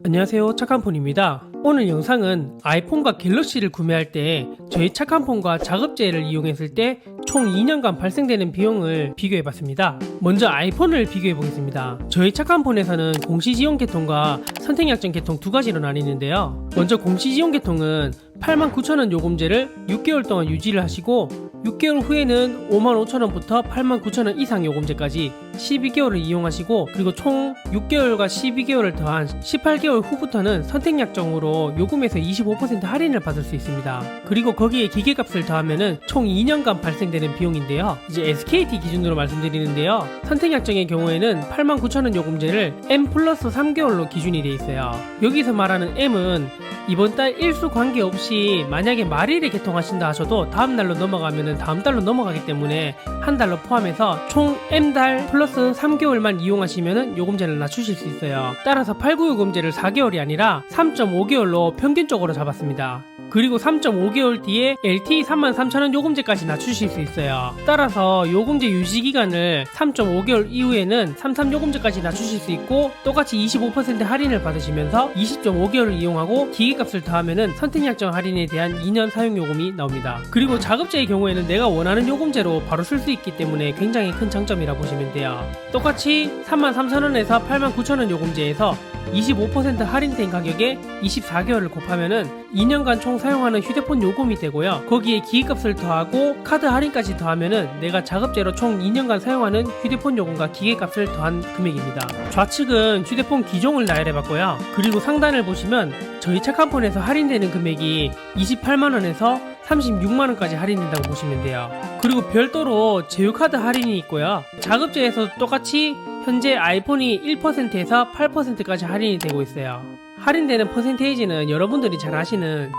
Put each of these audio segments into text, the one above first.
안녕하세요, 착한폰입니다. 오늘 영상은 아이폰과 갤럭시를 구매할 때 저희 착한폰과 작업제를 이용했을 때 총 2년간 발생되는 비용을 비교해봤습니다. 먼저 아이폰을 비교해보겠습니다. 저희 착한폰에서는 공시지원 계통과 선택약정 계통 두 가지로 나뉘는데요. 먼저 공시지원 계통은 89,000원 요금제를 6개월 동안 유지를 하시고 6개월 후에는 55,000원부터 89,000원 이상 요금제까지 12개월을 이용하시고, 그리고 총 6개월과 12개월을 더한 18개월 후부터는 선택약정으로 요금에서 25% 할인을 받을 수 있습니다. 그리고 거기에 기계값을 더하면은 총 2년간 발생되는 비용인데요. 이제 SKT 기준으로 말씀드리는데요. 선택약정의 경우에는 89,000원 요금제를 M 플러스 3개월로 기준이 되어 있어요. 여기서 말하는 M은 이번 달 일수 관계없이 만약에 말일에 개통하신다 하셔도 다음날로 넘어가면은 다음 달로 넘어가기 때문에 한 달로 포함해서 총 M달 플러스 3개월만 이용하시면은 요금제를 낮추실 수 있어요. 따라서 89 요금제를 4개월이 아니라 3.5개월로 평균적으로 잡았습니다. 그리고 3.5개월 뒤에 LTE 33,000원 요금제까지 낮추실 수 있어요. 따라서 요금제 유지기간을 3.5개월 이후에는 33 요금제까지 낮추실 수 있고, 똑같이 25% 할인을 받으시면서 20.5개월을 이용하고 기계값을 더하면은 선택약정 할인에 대한 2년 사용요금이 나옵니다. 그리고 작업제의 경우에는 내가 원하는 요금제로 바로 쓸 수 있기 때문에 굉장히 큰 장점이라 보시면 돼요. 똑같이 33,000원에서 89,000원 요금제에서 25% 할인된 가격에 24개월을 곱하면은 2년간 총 사용하는 휴대폰 요금이 되고요. 거기에 기계값을 더하고 카드 할인까지 더하면은 내가 작업제로 총 2년간 사용하는 휴대폰 요금과 기계값을 더한 금액입니다. 좌측은 휴대폰 기종을 나열해봤고요. 그리고 상단을 보시면 저희 착한폰에서 할인되는 금액이 28만원에서 36만원까지 할인된다고 보시면 돼요. 그리고 별도로 제휴카드 할인이 있고요. 작업제에서 똑같이 현재 아이폰이 1%에서 8%까지 할인이 되고 있어요. 할인되는 퍼센테이지는 여러분들이 잘 아시는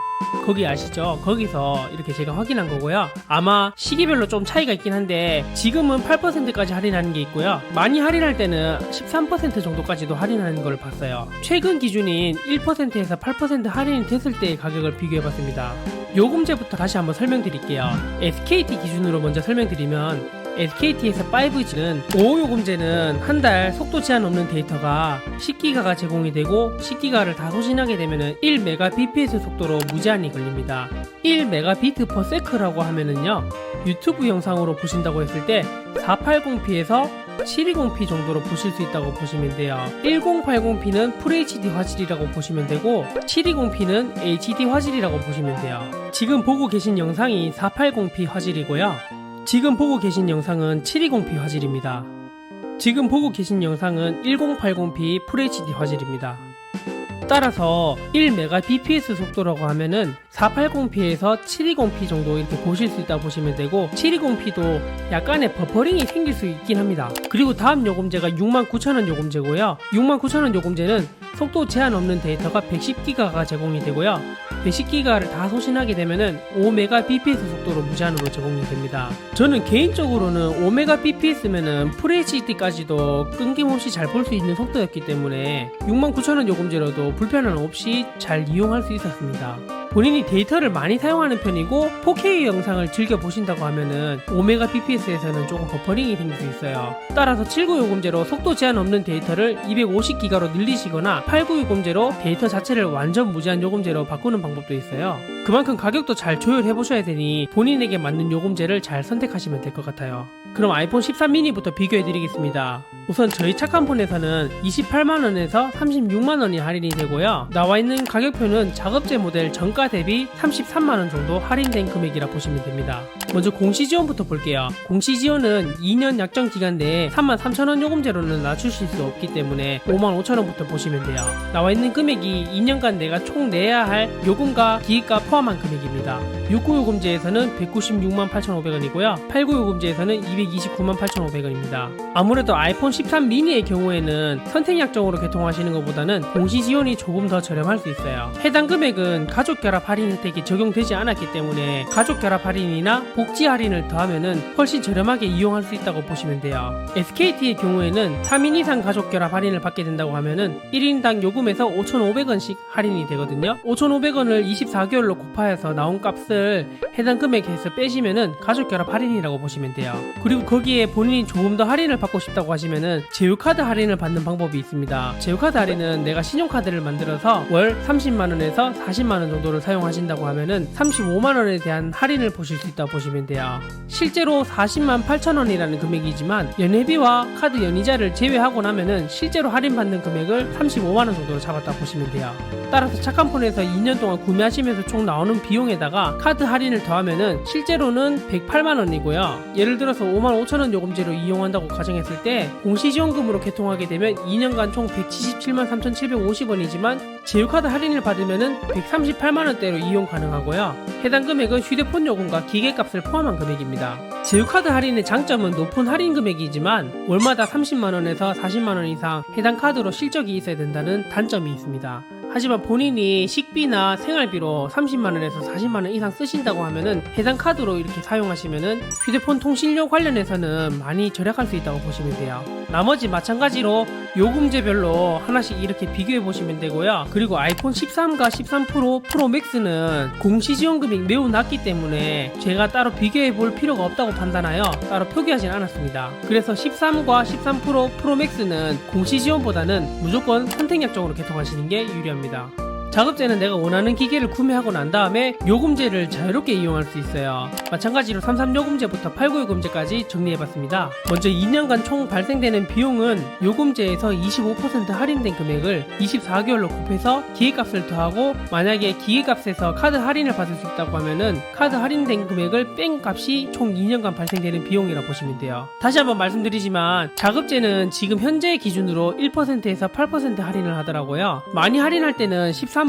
거기 아시죠? 거기서 이렇게 제가 확인한 거고요. 아마 시기별로 좀 차이가 있긴 한데 지금은 8%까지 할인하는 게 있고요. 많이 할인할 때는 13% 정도까지도 할인하는 걸 봤어요. 최근 기준인 1%에서 8% 할인이 됐을 때의 가격을 비교해봤습니다. 요금제부터 다시 한번 설명드릴게요. SKT 기준으로 먼저 설명드리면 SKT에서 5G는 5호 요금제는 한 달 속도 제한 없는 데이터가 10기가가 제공이 되고 10기가를 다 소진하게 되면 1Mbps 속도로 무제한이 걸립니다. 1Mbps/s라고 하면은요, 유튜브 영상으로 보신다고 했을 때 480p에서 720p 정도로 보실 수 있다고 보시면 돼요. 1080p는 FHD 화질이라고 보시면 되고 720p는 HD 화질이라고 보시면 돼요. 지금 보고 계신 영상이 480p 화질이고요. 지금 보고 계신 영상은 720p 화질입니다. 지금 보고 계신 영상은 1080p FHD 화질입니다. 따라서 1Mbps 속도라고 하면은 480p에서 720p 정도 이렇게 보실 수 있다고 보시면 되고, 720p도 약간의 버퍼링이 생길 수 있긴 합니다. 그리고 다음 요금제가 69,000원 요금제고요. 69,000원 요금제는 속도 제한 없는 데이터가 110기가가 제공이 되고요. 110기가를 다 소진하게 되면은 5Mbps 속도로 무제한으로 제공이 됩니다. 저는 개인적으로는 5Mbps면은 FHD까지도 끊김없이 잘 볼 수 있는 속도였기 때문에 69,000원 요금제로도 불편함 없이 잘 이용할 수 있었습니다. 본인이 데이터를 많이 사용하는 편이고 4K 영상을 즐겨 보신다고 하면은 5Mbps에서는 조금 버퍼링이 생길 수 있어요. 따라서 79 요금제로 속도 제한 없는 데이터를 250기가로 늘리시거나 89 요금제로 데이터 자체를 완전 무제한 요금제로 바꾸는 방법도 있어요. 그만큼 가격도 잘 조율해 보셔야 되니 본인에게 맞는 요금제를 잘 선택하시면 될 것 같아요. 그럼 아이폰 13 미니부터 비교해 드리겠습니다. 우선 저희 착한폰에서는 28만원에서 36만원이 할인이 되고요. 나와있는 가격표는 작업제 모델 정가 대비 33만원 정도 할인된 금액이라 보시면 됩니다. 먼저 공시지원부터 볼게요. 공시지원은 2년 약정 기간 내에 33,000원 요금제로는 낮추실 수 없기 때문에 55,000원부터 보시면 돼요. 나와있는 금액이 2년간 내가 총 내야 할 요금과 기기값 포함한 금액입니다. 69 요금제에서는 196만 8,500원이고요. 89 요금제에서는 229만 8,500원입니다. 아무래도 아이폰 13 미니의 경우에는 선택약정으로 개통하시는 것보다는 공시지원이 조금 더 저렴할 수 있어요. 해당 금액은 가족결합 할인 혜택이 적용되지 않았기 때문에 가족결합 할인이나 복지 할인을 더하면은 훨씬 저렴하게 이용할 수 있다고 보시면 돼요. SKT의 경우에는 3인 이상 가족결합 할인을 받게 된다고 하면은 1인당 요금에서 5,500원씩 할인이 되거든요. 5,500원을 24개월로 곱하여서 나온 값을 해당 금액에서 빼시면은 가족결합 할인이라고 보시면 돼요. 그리고 거기에 본인이 조금 더 할인을 받고 싶다고 하시면은 제휴카드 할인을 받는 방법이 있습니다. 제휴카드 할인은 내가 신용카드를 만들어서 월 30만원에서 40만원 정도를 사용하신다고 하면은 35만원에 대한 할인을 보실 수 있다고 보시면 돼요. 실제로 40만 8천원이라는 금액이지만 연회비와 카드 연이자를 제외하고 나면은 실제로 할인받는 금액을 35만원 정도로 잡았다고 보시면 돼요. 따라서 착한폰에서 2년 동안 구매하시면서 총 나오는 비용에다가 카드 할인을 더하면은 실제로는 108만원이고요. 예를 들어서 55,000원 요금제로 이용한다고 가정했을 때 공시지원금으로 개통하게 되면 2년간 총 177만 3,750원이지만 제휴카드 할인을 받으면은 138만원대로 이용 가능하고요. 해당 금액은 휴대폰 요금과 기계값을 포함한 금액입니다. 제휴카드 할인의 장점은 높은 할인 금액이지만 월마다 30만원에서 40만원 이상 해당 카드로 실적이 있어야 된다는 단점이 있습니다. 하지만 본인이 식비나 생활비로 30만원에서 40만원 이상 쓰신다고 하면은 해당 카드로 이렇게 사용하시면은 휴대폰 통신료 관련해서는 많이 절약할 수 있다고 보시면 돼요. 나머지 마찬가지로 요금제별로 하나씩 이렇게 비교해 보시면 되고요. 그리고 아이폰 13과 13 프로 맥스는 공시지원금이 매우 낮기 때문에 제가 따로 비교해 볼 필요가 없다고 판단하여 따로 표기하진 않았습니다. 그래서 13과 13 프로 맥스는 공시지원보다는 무조건 선택약정으로 개통하시는 게 유리합니다. 작업제는 내가 원하는 기계를 구매하고 난 다음에 요금제를 자유롭게 이용할 수 있어요. 마찬가지로 33요금제부터 89요금제까지 정리해봤습니다. 먼저 2년간 총 발생되는 비용은 요금제에서 25% 할인된 금액을 24개월로 곱해서 기계값을 더하고 만약에 기계값에서 카드 할인을 받을 수 있다고 하면은 카드 할인된 금액을 뺀 값이 총 2년간 발생되는 비용이라고 보시면 돼요. 다시 한번 말씀드리지만 작업제는 지금 현재 기준으로 1%에서 8% 할인을 하더라고요. 많이 할인할 때는 13%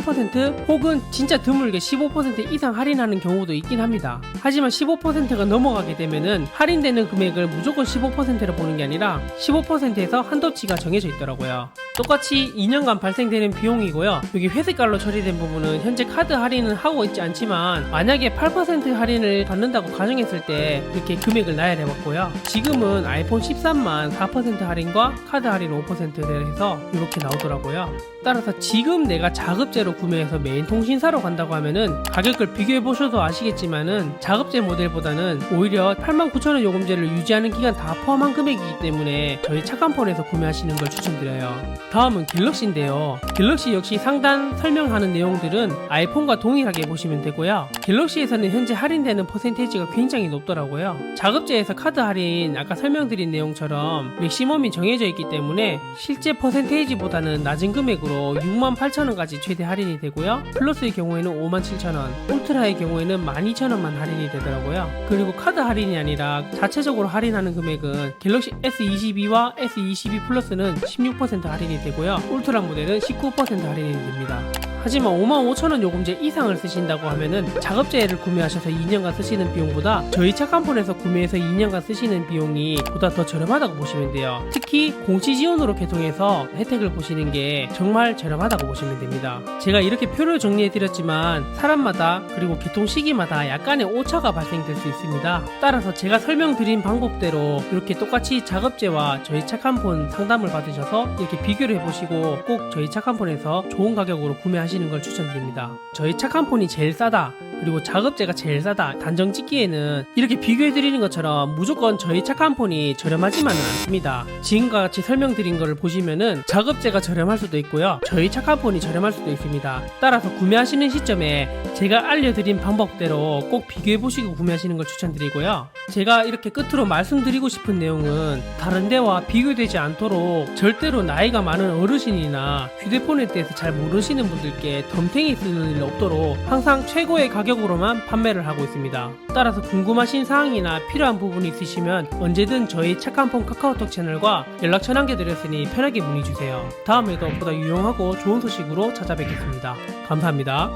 혹은 진짜 드물게 15% 이상 할인하는 경우도 있긴 합니다. 하지만 15%가 넘어가게 되면은 할인되는 금액을 무조건 15%로 보는 게 아니라 15%에서 한도치가 정해져 있더라고요. 똑같이 2년간 발생되는 비용이고요. 여기 회색깔로 처리된 부분은 현재 카드 할인은 하고 있지 않지만 만약에 8% 할인을 받는다고 가정했을 때 이렇게 금액을 나열해봤고요. 지금은 아이폰 13만 4% 할인과 카드 할인 5%를 해서 이렇게 나오더라고요. 따라서 지금 내가 자급제로 구매해서 메인 통신사로 간다고 하면은 가격을 비교해 보셔도 아시겠지만은 자급제 모델보다는 오히려 89,000원 요금제를 유지하는 기간 다 포함한 금액이기 때문에 저희 착한폰에서 구매하시는 걸 추천드려요. 다음은 갤럭시인데요. 갤럭시 역시 상단 설명하는 내용들은 아이폰과 동일하게 보시면 되고요. 갤럭시에서는 현재 할인되는 퍼센테이지가 굉장히 높더라고요. 자급제에서 카드 할인 아까 설명드린 내용처럼 맥시멈이 정해져 있기 때문에 실제 퍼센테이지보다는 낮은 금액으로 68,000원까지 최대 할인이 되고요. 플러스의 경우에는 57,000원, 울트라의 경우에는 12,000원만 할인이 되더라고요. 그리고 카드 할인이 아니라 자체적으로 할인하는 금액은 갤럭시 S22와 S22 플러스는 16% 할인이 되고요. 울트라 모델은 19% 할인이 됩니다. 하지만 55,000원 요금제 이상을 쓰신다고 하면은 작업제를 구매하셔서 2년간 쓰시는 비용보다 저희 착한폰에서 구매해서 2년간 쓰시는 비용이 보다 더 저렴하다고 보시면 돼요. 특히 공시지원으로 개통해서 혜택을 보시는 게 정말 저렴하다고 보시면 됩니다. 제가 이렇게 표를 정리해드렸지만 사람마다 그리고 개통 시기마다 약간의 오차가 발생될 수 있습니다. 따라서 제가 설명드린 방법대로 이렇게 똑같이 작업제와 저희 착한폰 상담을 받으셔서 이렇게 비교를 해보시고 꼭 저희 착한폰에서 좋은 가격으로 구매하시는 걸 추천드립니다. 저희 착한폰이 제일 싸다, 그리고 작업제가 제일 싸다 단정 짓기에는 이렇게 비교해드리는 것처럼 무조건 저희 착한폰이 저렴하지만은 않습니다. 지금과 같이 설명드린 거를 보시면은 작업제가 저렴할 수도 있고요, 저희 착한폰이 저렴할 수도 있습니다. 따라서 구매하시는 시점에 제가 알려드린 방법대로 꼭 비교해보시고 구매하시는 걸 추천드리고요. 제가 이렇게 끝으로 말씀드리고 싶은 내용은 다른 데와 비교되지 않도록 절대로 나이가 많은 어르신이나 휴대폰에 대해서 잘 모르시는 분들께 덤탱이 쓰는 일 없도록 항상 최고의 가격으로만 판매를 하고 있습니다. 따라서 궁금하신 사항이나 필요한 부분이 있으시면 언제든 저희 착한폰 카카오톡 채널과 연락처 남겨드렸으니 편하게 문의주세요. 다음에도 보다 유용하고 좋은 소식으로 찾아뵙겠습니다. 감사합니다.